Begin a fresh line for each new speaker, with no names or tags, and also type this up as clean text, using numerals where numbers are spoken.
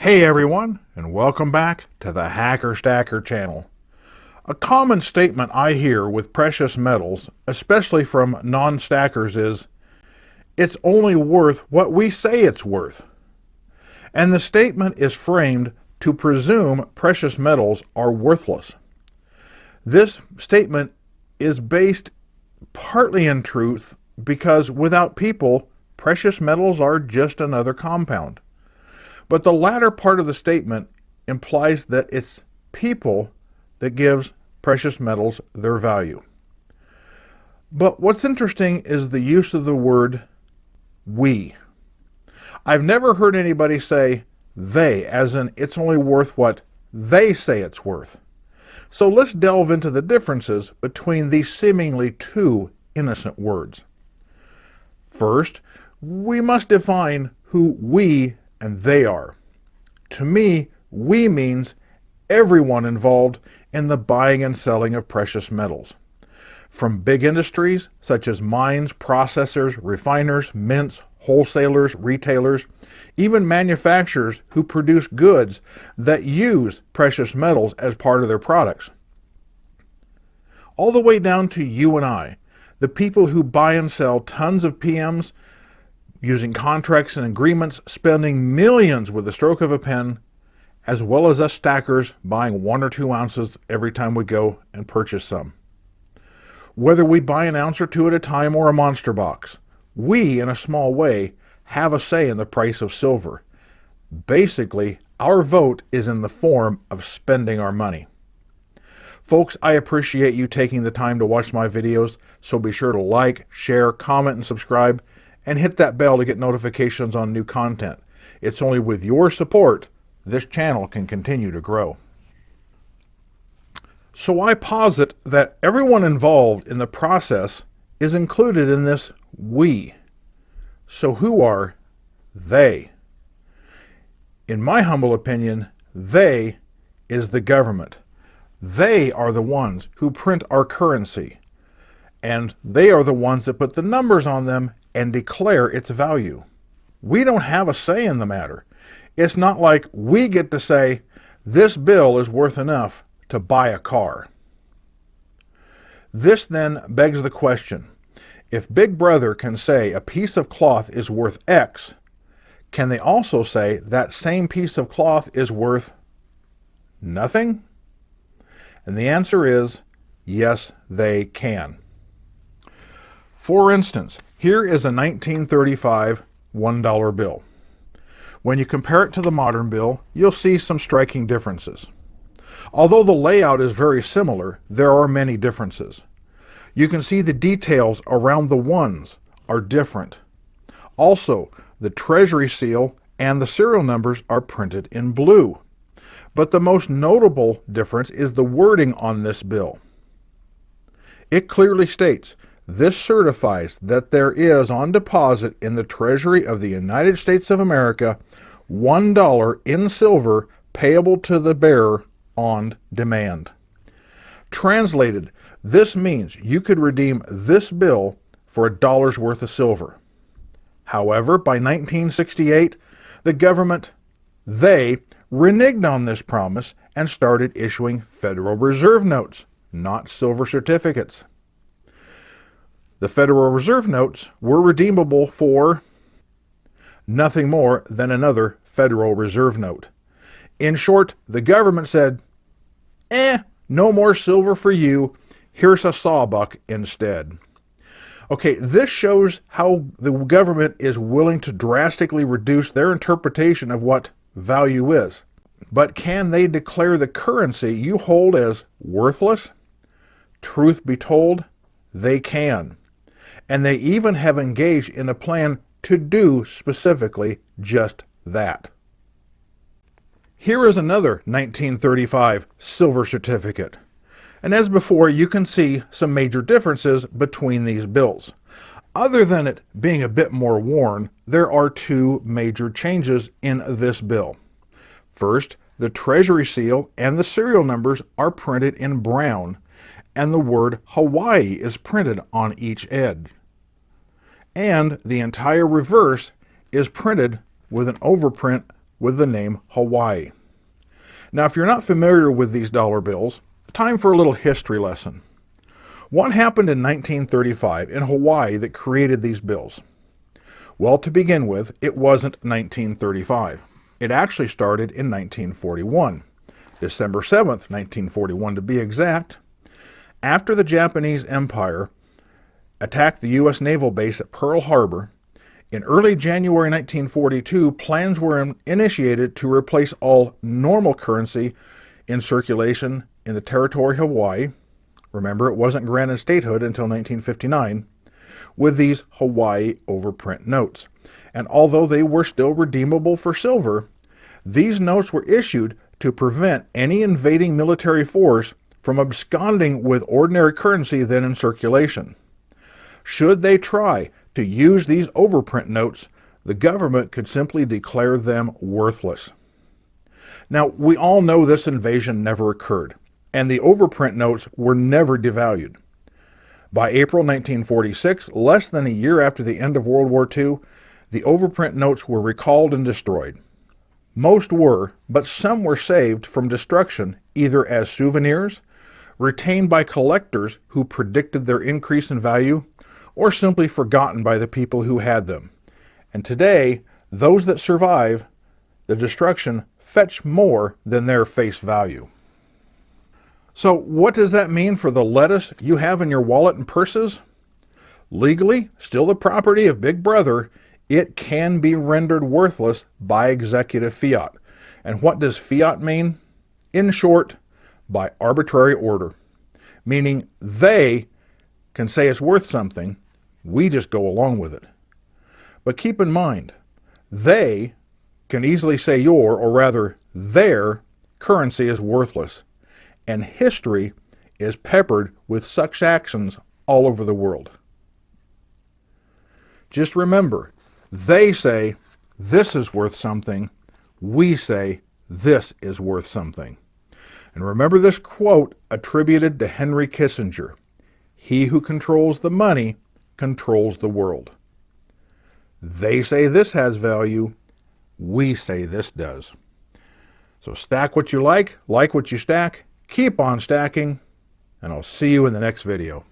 Hey everyone, and welcome back to the Hacker Stacker channel. A common statement I hear with precious metals, especially from non-stackers, is, "It's only worth what we say it's worth." And the statement is framed to presume precious metals are worthless. This statement is based partly in truth because without people, precious metals are just another compound. But the latter part of the statement implies that it's people that gives precious metals their value. But what's interesting is the use of the word we. I've never heard anybody say they, as in it's only worth what they say it's worth. So let's delve into the differences between these seemingly two innocent words. First, we must define who we and they are. To me, we means everyone involved in the buying and selling of precious metals. From big industries such as mines, processors, refiners, mints, wholesalers, retailers, even manufacturers who produce goods that use precious metals as part of their products. All the way down to you and I, the people who buy and sell tons of PMs, using contracts and agreements, spending millions with the stroke of a pen, as well as us stackers buying 1 or 2 ounces every time we go and purchase some. Whether we buy an ounce or two at a time or a monster box, we, in a small way, have a say in the price of silver. Basically, our vote is in the form of spending our money. Folks, I appreciate you taking the time to watch my videos, so be sure to like, share, comment, and subscribe, and hit that bell to get notifications on new content. It's only with your support this channel can continue to grow. So I posit that everyone involved in the process is included in this we. So who are they? In my humble opinion, they is the government. They are the ones who print our currency, and they are the ones that put the numbers on them and declare its value. We don't have a say in the matter. It's not like we get to say, this bill is worth enough to buy a car. This then begs the question, if Big Brother can say a piece of cloth is worth X, can they also say that same piece of cloth is worth nothing? And the answer is, yes, they can. For instance, here is a 1935 $1 bill. When you compare it to the modern bill, you'll see some striking differences. Although the layout is very similar, there are many differences. You can see the details around the ones are different. Also, the treasury seal and the serial numbers are printed in blue. But the most notable difference is the wording on this bill. It clearly states, "This certifies that there is on deposit in the Treasury of the United States of America $1 in silver payable to the bearer on demand." Translated, this means you could redeem this bill for $1 worth of silver. However, by 1968, the government, they, reneged on this promise and started issuing Federal Reserve notes, not silver certificates. The Federal Reserve notes were redeemable for nothing more than another Federal Reserve note. In short, the government said, no more silver for you, here's a sawbuck instead. Okay, this shows how the government is willing to drastically reduce their interpretation of what value is. But can they declare the currency you hold as worthless? Truth be told, they can. And they even have engaged in a plan to do specifically just that. Here is another 1935 silver certificate. And as before, you can see some major differences between these bills. Other than it being a bit more worn, there are two major changes in this bill. First, the treasury seal and the serial numbers are printed in brown, and the word Hawaii is printed on each edge. And the entire reverse is printed with an overprint with the name Hawaii. Now, if you're not familiar with these dollar bills, time for a little history lesson. What happened in 1935 in Hawaii that created these bills? Well, to begin with, it wasn't 1935. It actually started in 1941, December 7th, 1941 to be exact. After the Japanese Empire attacked the U.S. naval base at Pearl Harbor, in early January 1942, plans were initiated to replace all normal currency in circulation in the territory of Hawaii. Remember, it wasn't granted statehood until 1959, with these Hawaii overprint notes. And although they were still redeemable for silver, these notes were issued to prevent any invading military force from absconding with ordinary currency then in circulation. Should they try to use these overprint notes, the government could simply declare them worthless. Now, we all know this invasion never occurred, and the overprint notes were never devalued. By April 1946, less than a year after the end of World War II, the overprint notes were recalled and destroyed. Most were, but some were saved from destruction either as souvenirs, retained by collectors who predicted their increase in value, or simply forgotten by the people who had them. And today, those that survive the destruction fetch more than their face value. So what does that mean for the lettuce you have in your wallet and purses? Legally, still the property of Big Brother, it can be rendered worthless by executive fiat. And what does fiat mean? In short, by arbitrary order, meaning they can say it's worth something, we just go along with it. But keep in mind, they can easily say your, or rather their, currency is worthless. And history is peppered with such actions all over the world. Just remember, they say this is worth something, we say this is worth something. And remember this quote attributed to Henry Kissinger: "He who controls the money controls the world." They say this has value, we say this does. So stack what you like what you stack, keep on stacking, and I'll see you in the next video.